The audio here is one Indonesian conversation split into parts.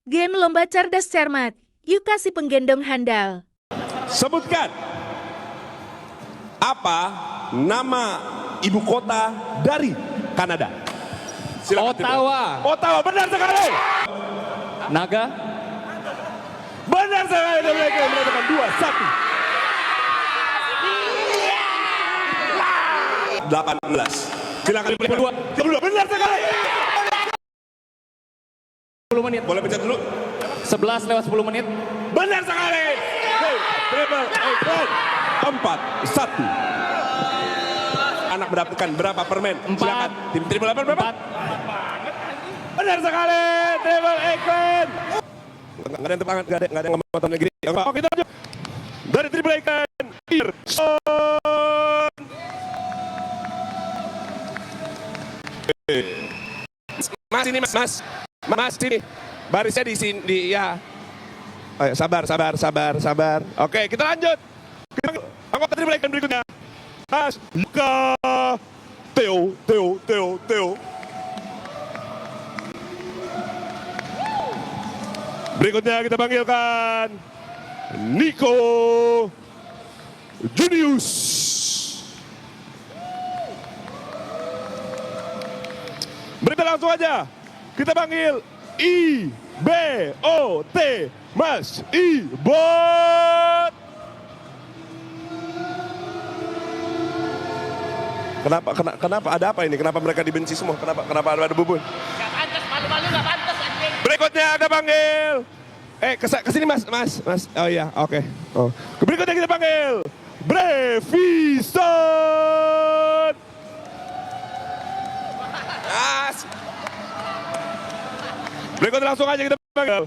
Game lomba cerdas cermat. Yuk kasih penggendong handal. Sebutkan apa nama ibu kota dari Kanada? Silakan. Ottawa. Ottawa, benar sekali. Naga. Benar sekali. Mereka menentukan 2-1. 18. Silakan berdua. Benar sekali. 10 menit. Boleh pencet dulu. 11 lewat 10 menit. Benar sekali. Triple 4-1. Anak mendapatkan berapa permen? 4. Silakan. Tim Triple 8 berapa? 4. Benar sekali. Triple 8. Nggak ada yang tepangan, nggak ada yang ngomong negeri. Oh, kita lanjut. Dari Triple 8. Mas ini mas sini, barisnya di sini ya. Ayo, sabar. Oke, kita lanjut. Anggota Triple 8 berikutnya. Mas Luka Theo. Berikutnya kita panggilkan Nico Junius. Berikutnya langsung aja kita panggil IBOT, Mas Ibot. Kenapa ada apa ini? Kenapa mereka dibenci semua? Kenapa ada bubun? Gak pantas, malu-malu gak pantas anjing. Berikutnya kita panggil kesini mas. Oh iya, oke. Oh. Berikutnya kita panggil Brevison. Berikutnya langsung aja kita panggil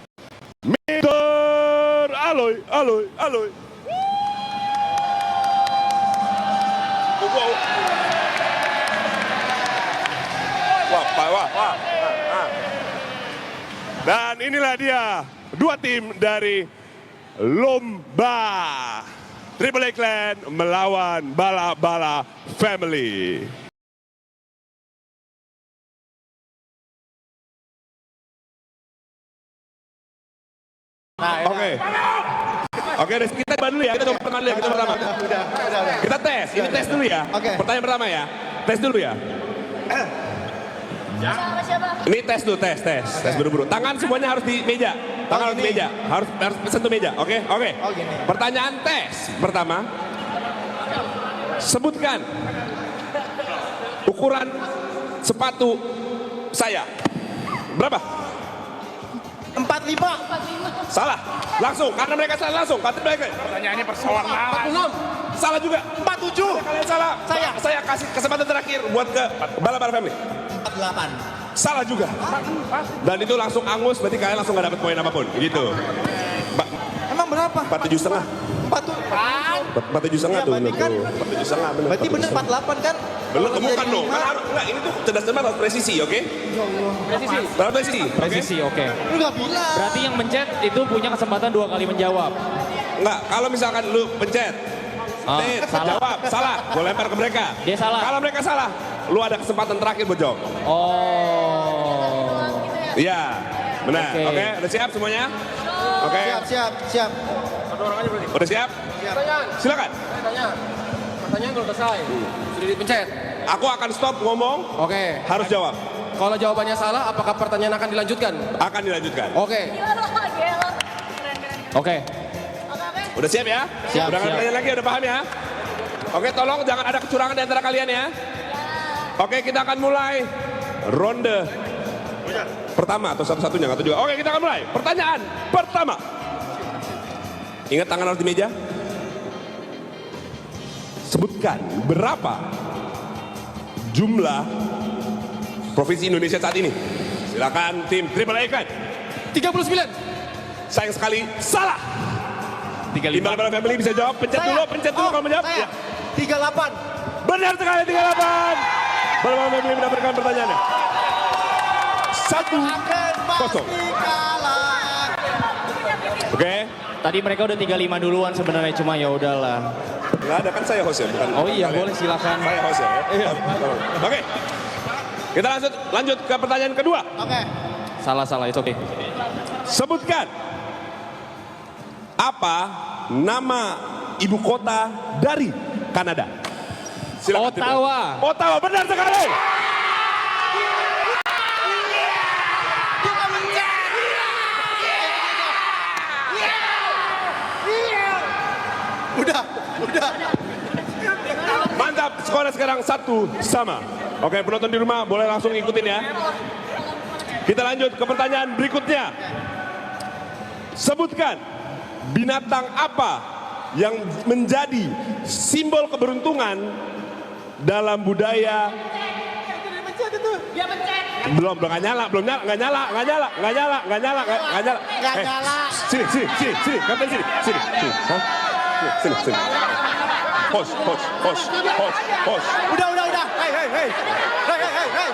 Mr. Aloy. Wah. Dan inilah dia dua tim dari lomba Triple A Clan melawan Bala Family. Oke, kita coba dulu ya. Kita coba pertama dulu ya. Kita tes. Ini tes dulu ya. Pertanyaan pertama ya. Tes dulu ya. Siapa? Ini tes dulu, tes buru-buru. Tangan semuanya harus di meja. Tangan harus di meja. Harus sentuh meja. Oke. Pertanyaan tes pertama. Sebutkan ukuran sepatu saya. Berapa? 45. Salah. Langsung. Karena mereka salah langsung. Pertanyaannya persoalan. 46. Salah juga. 47. Kalian salah. Saya kasih kesempatan terakhir buat ke Bala Family. 48. Salah juga. Dan itu langsung angus, berarti kalian langsung gak dapat poin apapun. Gitu. Emang berapa? 47,5. 47,5 tuh. Berarti kan 47,5 bener. Berarti bener 48 kan? Belum temukan dong. Enggak, ini tuh cerdas cermat harus presisi, oke? Presisi, oke. Lu gak bilang. Berarti yang mencet itu punya kesempatan 2 kali menjawab. Enggak, kalau misalkan lu pencet, salah. jawab, salah, gue lempar ke mereka. Dia salah. Kalau mereka salah, lu ada kesempatan terakhir buat jawab. Oh. Iya, benar. Oke. Oke, udah siap semuanya? Oke, Siap. udah siap? Silakan. Pertanyaan kalau selesai, sudah dipencet. Aku akan stop ngomong, Oke. harus jawab. Kalau jawabannya salah, apakah pertanyaan akan dilanjutkan? Akan dilanjutkan. Oke. Oke. Udah siap ya? Siap, Udah nggak siap. tanya lagi, udah paham ya? Oke, tolong jangan ada kecurangan di antara kalian ya. Oke, kita akan mulai ronde pertama atau satu-satunya atau juga. Oke, kita akan mulai. Pertanyaan pertama. Ingat tangan harus di meja. Sebutkan berapa jumlah provinsi Indonesia saat ini. Silakan tim Triple A Clan. 39. Sayang sekali, salah. 35. Bala Family bisa jawab, pencet dulu kalau menjawab. Saya. Ya. 38. Benar sekali 38. Bala Family mendapatkan pertanyaannya. 1-0. Oke. Tadi mereka udah 35 duluan sebenarnya, cuma ya udahlah. Nggak ada kan saya host ya, bukan. Oh iya, kalian. boleh silakan. Saya host ya. Iya. Oke. Kita lanjut ke pertanyaan kedua. Oke. Salah, itu oke. Sebutkan apa nama ibu kota dari Kanada? Silakan. Ottawa. Ottawa, benar sekali. Udah. Mantap, skornya sekarang 1-1. Oke, penonton di rumah boleh langsung ikutin ya. Kita lanjut ke pertanyaan berikutnya. Sebutkan binatang apa yang menjadi simbol keberuntungan dalam budaya. Belum nggak nyala. Sini, kapten sini. Hah? Sini. Host. Udah.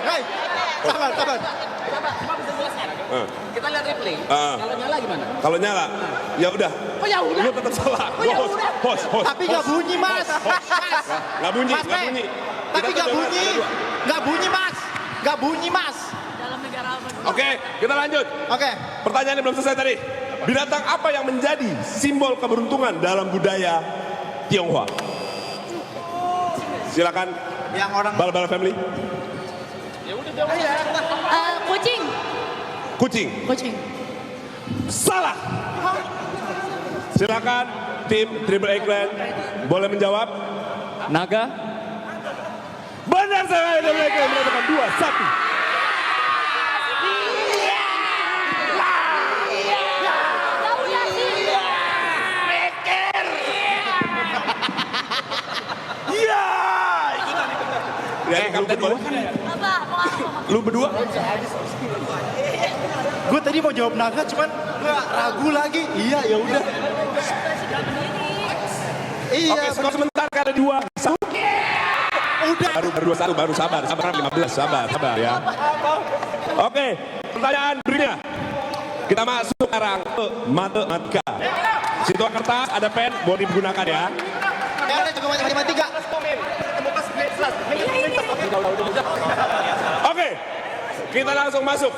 Hei. Sabar. Kita lihat replay. Kalau nyala gimana? Kalau nyala, ya udah. Oh ya udah. Lu tetap salah. Oh, ya udah. Host. Tapi nggak bunyi, Mas. Nggak bunyi. Tapi nggak bunyi, Mas. Oke, kita lanjut. Oke. Pertanyaannya belum selesai tadi. Binatang apa yang menjadi simbol keberuntungan dalam budaya Tionghoa? Silakan. Yang orang Bala-bala family. Kucing. Salah. Silakan tim Triple A Clan boleh menjawab. Naga. Benar sekali, Triple A Clan menentukan 2-1. Ya, kapten boleh. Lu berdua? gue tadi mau jawab naga, cuman gue ragu lagi. Iya, ya udah. Iya. Oke, skor sebentar karena 2-1. Udah. Baru 2-1, baru sabar 15, sabar ya. Oke, pertanyaan berikutnya. Kita masuk sekarang ke matematika. Situ kertas, ada pen, boleh digunakan ya. Ada juga matematika. Oke, kita langsung masuk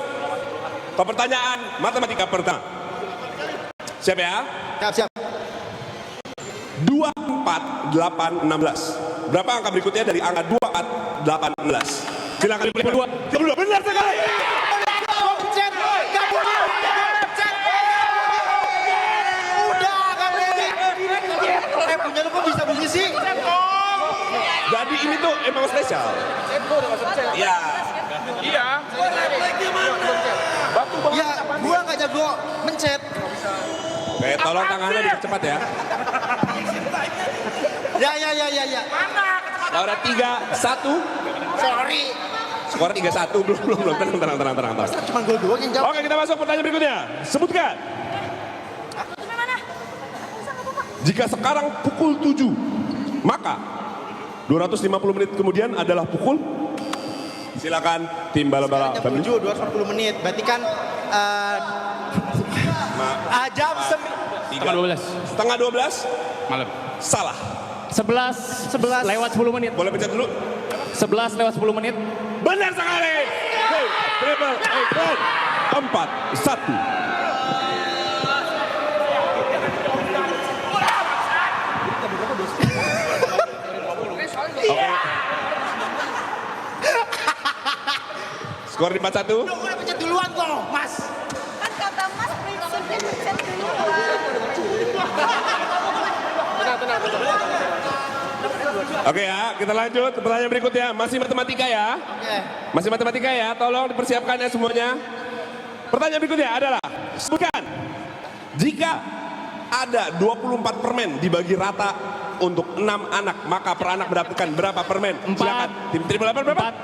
ke pertanyaan matematika pertama. Siap ya? Siap. 2, 4, 8, 16. Berapa angka berikutnya dari angka 2, 4, 8, 16? Silakan dipilih. 32. Benar sekali. Punya lu kok bisa bunyi sih? Jadi ini tuh emang spesial. Iya. Ya, gua nggak jago mencet. Oke, tolong tangannya dipercepat ya. Ya. Laura 3-1. Sorry. Skor 3-1. Belum. Tenang. Cuma gol doang yang jawab. Oke, kita masuk pertanyaan berikutnya. Sebutkan. Jika sekarang pukul 7, maka 250 menit kemudian adalah pukul. Silakan tim bala-bala family. 240 menit. Berarti kan jam Setengah 12 Malam. salah. 11 lewat 10 menit. Boleh pencet dulu. 11 lewat 10 menit. Benar sekali. Hey, Triple A Clan. 4-1. Oke. Skor di 4-1. udah pencet duluan kok, Mas. Kan kata Mas prinsipnya pencet dulu. Tenang. Oke ya, kita lanjut ke pertanyaan berikutnya. Masih matematika ya. Oke. Masih matematika ya, tolong dipersiapkan ya semuanya. Pertanyaan berikutnya adalah, sebutkan jika ada 24 permen dibagi rata untuk 6 anak, maka per anak mendapatkan berapa permen? 4. Silakan. Tim Triple A berapa? 4.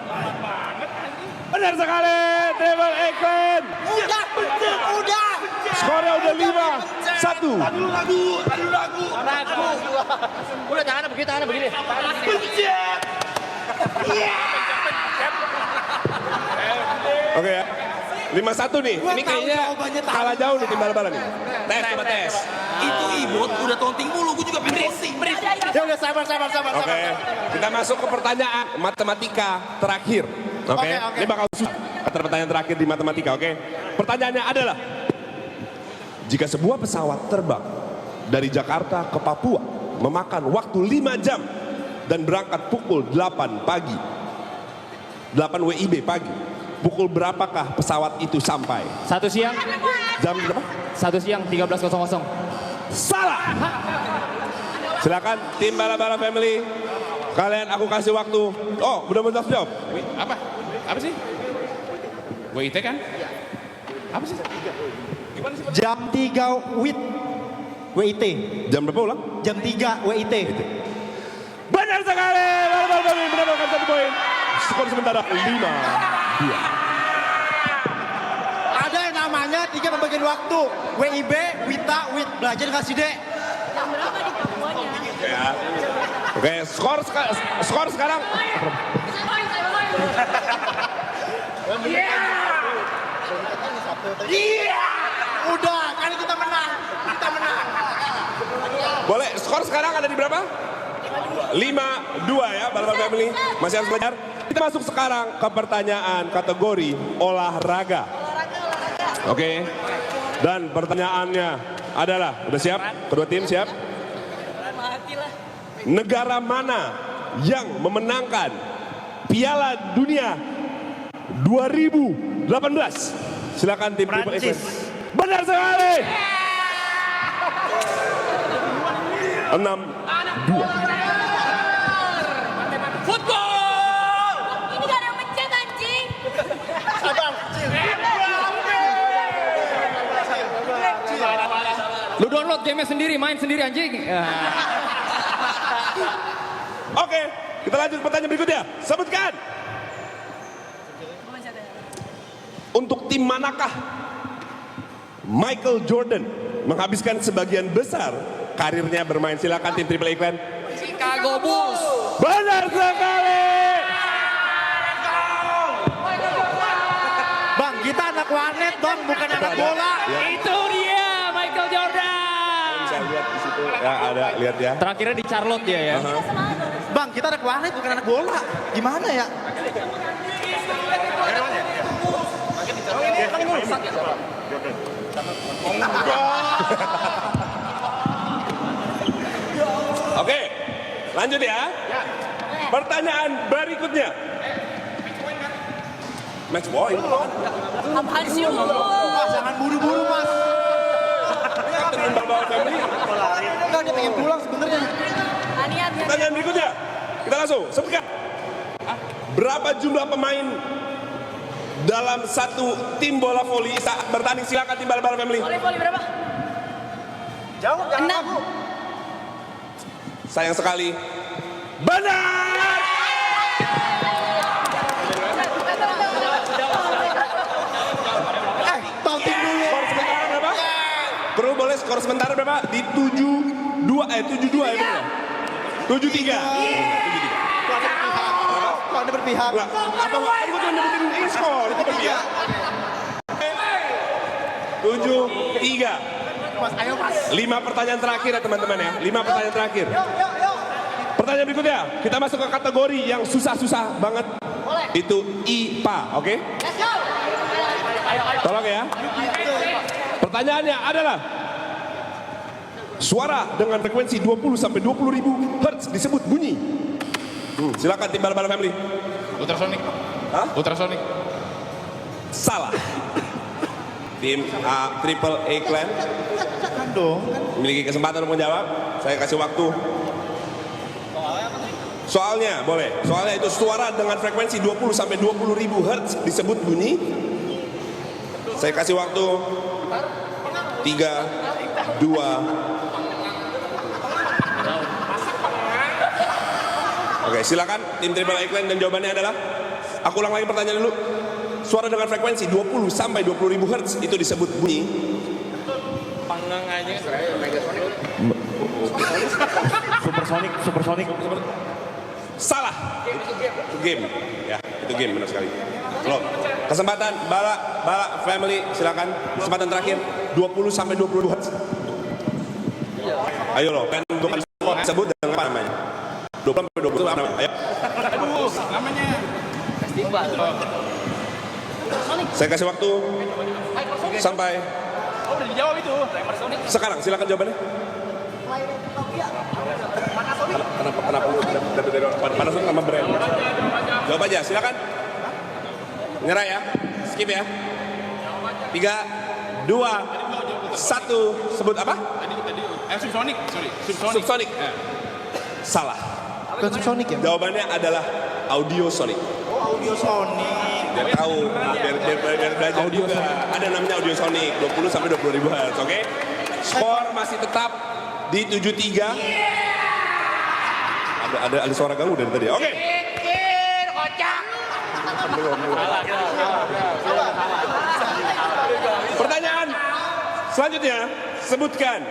Benar sekali, Triple A Clan. Udah. Skornya udah 5-1. Udah tangannya begini. Oke ya. 5-1 nih. Gua Ini tahu kayaknya jawabannya tadi. kalah jauh nih tim bala-bala nih. Tes. Itu imut udah tonting mulu, gue juga pengen tonting. Ya udah sabar. Oke, kita masuk ke pertanyaan matematika terakhir. Oke, Oke. ini bakal susah. Pertanyaan terakhir di matematika, oke. Pertanyaannya adalah, Jika sebuah pesawat terbang dari Jakarta ke Papua memakan waktu 5 jam dan berangkat pukul 8 pagi, 8 WIB pagi, pukul berapakah pesawat itu sampai? 1 siang, Jam berapa? 1 siang 13.00. Salah. Silakan tim Bala-Bala Family. Kalian aku kasih waktu. Oh, udah menjawab jawab. Apa? Apa sih? WIT kan? Apa sih? Jam 3 WIT. Jam berapa ulang? Jam 3 WIT. Benar sekali. Bala-Bala Family mendapatkan 1 poin. Skor sementara 5-2. Ada yang namanya 3 pembagian waktu. WIB, WITA, WIT. Belajar kasih dek. Jam berapa di Papuanya? Ya. Oke, skor sekarang. Udah, kali kita menang. Kita menang. Boleh, skor sekarang ada di berapa? 5-2 ya, Bala-Bala Family. Masih harus belajar. Kita masuk sekarang ke pertanyaan kategori olahraga. Oke. Dan pertanyaannya adalah, udah siap? Kedua tim siap? Negara mana yang memenangkan Piala Dunia 2018? Silakan tim Triple X. Benar sekali. 6-2. Football! Ini gak ada yang pencet anjing. Lu download game sendiri, main sendiri anjing. Oke, kita lanjut pertanyaan berikutnya. Sebutkan. Untuk tim manakah Michael Jordan menghabiskan sebagian besar karirnya bermain? Silakan tim Triple A Clan. Chicago Bulls! Benar sekali. Bang, kita anak warnet bang, bukan anak bola. Itu dia Michael Jordan. Bisa lihat di situ. Ya, ada, lihat ya. Terakhirnya di Charlotte dia ya. Bang, kita anak warnet bukan anak bola. Gimana ya? Oke, lanjut ya. Pertanyaan berikutnya. Match point. Apaan sih lu? Mas, jangan buru-buru mas. Tim Bala-Bala Family. Enggak, dia pengen pulang sebenarnya. Anian. Pertanyaan berikutnya. Kita langsung sebutkan. Berapa jumlah pemain dalam satu tim bola voli saat bertanding? Silakan tim Bala-Bala Family. Voli berapa? Jauh, jangan 6. ragu. Sayang sekali. Benar! Taunting dulu. Skor sementara berapa? Kru boleh skor sementara berapa? Di 7-2 ya bener? 7-3. Kok ada berpihak? Lah, apa kan gua cuma nyebutin ini skor itu berpihak. 7-3. Mas, ayo mas. 5 pertanyaan terakhir ya teman-teman ya. 5 pertanyaan terakhir. Pertanyaan berikutnya, kita masuk ke kategori yang susah-susah banget. Itu IPA, oke? Let's go. Tolong ya. Pertanyaannya adalah, suara dengan frekuensi 20 sampai 20 ribu Hz disebut bunyi. Silakan tim Bala-Bala Family. Ultrasonic. Hah? Ultrasonic. Salah. Tim Triple A Clan Kan dong. memiliki kesempatan untuk menjawab. Saya kasih waktu. Soalnya boleh. Soalnya itu suara dengan frekuensi 20 sampai 20 ribu Hz disebut bunyi. Saya kasih waktu 3, 2. Oke, silakan tim Triple A Clan dan jawabannya adalah, aku ulang lagi pertanyaan dulu. Suara dengan frekuensi 20 sampai 20 ribu Hz itu disebut bunyi. Panggang aja. Supersonic. Salah. Itu game. Ya, itu game benar sekali. Loh, kesempatan Bala Family silakan. Kesempatan terakhir 20 sampai 20 Hz. Ayo loh, kan bukan sebut dengan apa namanya? 20 sampai 20 apa namanya? Ayo. Namanya. Saya kasih waktu sampai udah dijawab itu. Sekarang silakan jawabannya. Kenapa Panasonic sama brand? Jawab aja, silakan. Nyerah ya, skip ya. 3, 2, 1, sebut apa? Subsonic, sorry. Subsonic. Salah. Bukan Subsonic ya? Jawabannya adalah Audiosonic. Oh, Audiosonic. Biar tahu, biar belajar juga. Ada namanya Audiosonic, 20 sampai 20 ribu Hz, oke? Skor masih tetap di 73. Ada suara ganggu dari tadi. Oke. Pertanyaan selanjutnya, sebutkan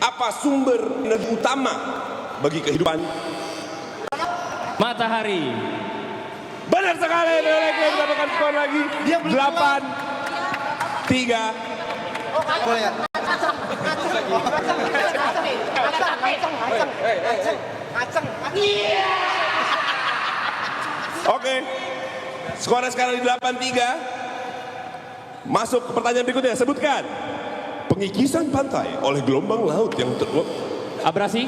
apa sumber energi utama bagi kehidupan? Matahari. Benar sekali, Beleklin mendapatkan skor lagi. Dia belum 8, 3. Boleh ya? Oke. Skornya sekarang di 8-3. Masuk ke pertanyaan berikutnya. Sebutkan pengikisan pantai oleh gelombang laut yang Abrasi.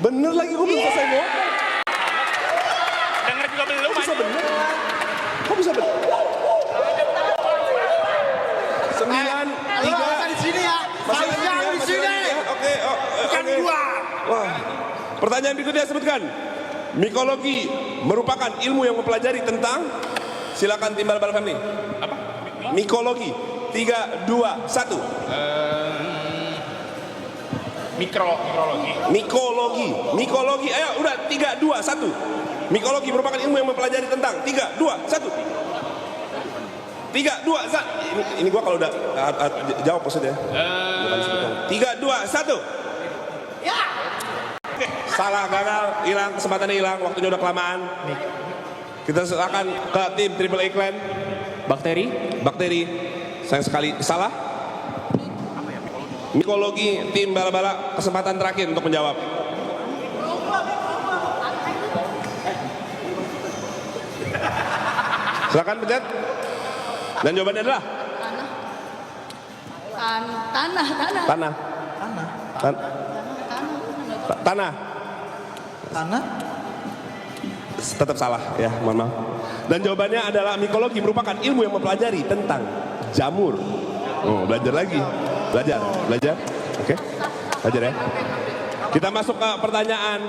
bener lagi, gue belum selesai ngomong. Dengar juga belum. Kok bisa bener? Kok bisa bener? 9, 3. Masih di sini ya. Masih Saya ya, di masih sini. lagi ya. Oke, Bukan oke. gua. Wah. Pertanyaan berikutnya, sebutkan mikologi merupakan ilmu yang mempelajari tentang, silakan timbal bal family. Apa? Mikologi. 3, 2, 1. Mikrologi. Mikologi. Ayo, udah 3, 2, 1. Mikologi merupakan ilmu yang mempelajari tentang 3, 2, 1. 3, 2, 1. Ini gua kalau udah jawab maksudnya. Bukan sebutkan. 3, 2, 1. Ya. Salah, gagal, hilang, kesempatannya hilang, waktunya udah kelamaan. Kita serahkan ke tim Triple A Clan. Bakteri. Sayang sekali salah. Mikologi, tim bala-bala, kesempatan terakhir untuk menjawab. Silakan pencet. Dan jawabannya adalah tanah. Tanah? Tetap salah ya, mohon maaf. Dan jawabannya adalah mikologi merupakan ilmu yang mempelajari tentang jamur. Oh, belajar lagi. Belajar. Oke. Belajar ya. Kita masuk ke pertanyaan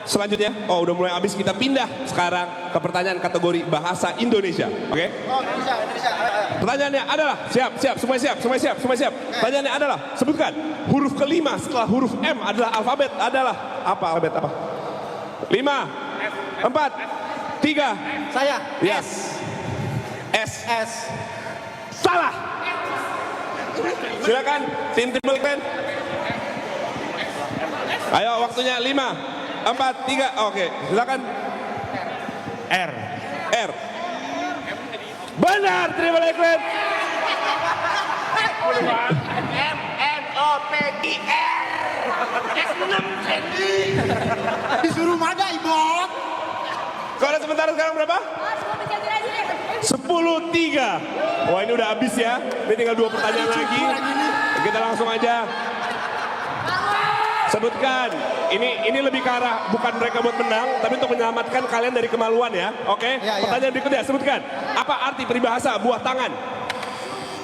selanjutnya. Oh, udah mulai habis, kita pindah sekarang ke pertanyaan kategori bahasa Indonesia. Oke? Oh, Indonesia. Pertanyaannya adalah, siap, semua siap. Pertanyaannya adalah, sebutkan huruf kelima setelah huruf M adalah alfabet adalah apa? Alfabet apa? 5, 4, 3. Saya. Yes. S. Salah. Silakan tim Triple Clan. Ayo, waktunya 5, 4, 3. Oke, silakan. R. Benar, Triple Clan. Disuruh mana, Ibot? Kalau sementara sekarang berapa? 10-3. Wah, ini udah habis ya. Ini tinggal 2 pertanyaan lagi. Kita langsung aja. Sebutkan. Ini lebih ke arah bukan mereka buat menang, tapi untuk menyelamatkan kalian dari kemaluan ya. Oke? Ya. Pertanyaan berikutnya, sebutkan. Apa arti peribahasa buah tangan?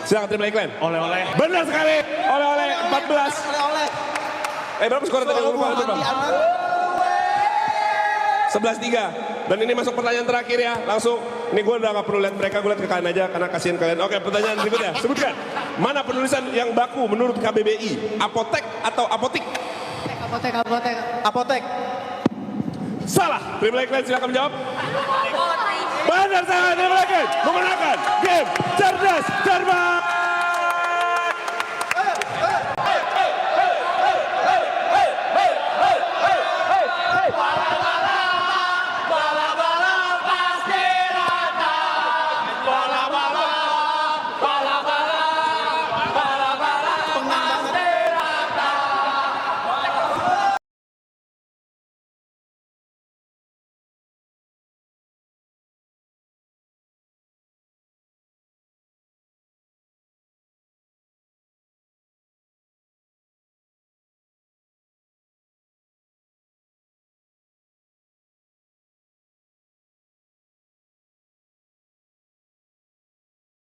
Silakan Triple Clan. Oleh-oleh. Benar sekali. Oleh-oleh 14. Oleh. Berapa skor tadi? Lupa. 11-3. Dan ini masuk pertanyaan terakhir ya. Langsung. Ini gue udah gak perlu lihat mereka, gue lihat ke kalian aja karena kasihan kalian. Oke, pertanyaan berikutnya. Sebutkan. Mana penulisan yang baku menurut KBBI? Apotek atau apotik? Apotek. Salah. Triple Clan silakan menjawab. Benar salah. Triple Clan memenangkan game cerdas cermat.